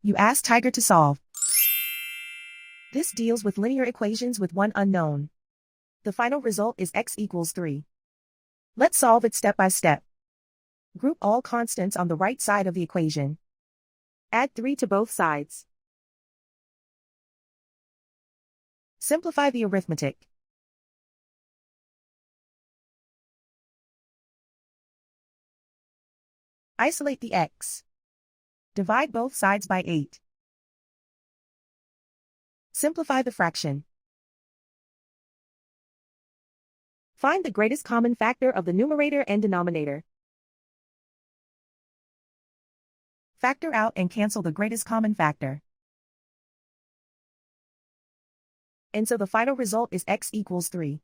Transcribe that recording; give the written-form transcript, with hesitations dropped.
You ask Tiger to solve. This deals with linear equations with one unknown. The final result is x equals 3. Let's solve it step by step. Group all constants on the right side of the equation. Add 3 to both sides. Simplify the arithmetic. Isolate the x. Divide both sides by 8. Simplify the fraction. Find the greatest common factor of the numerator and denominator. Factor out and cancel the greatest common factor. And so the final result is x equals 3.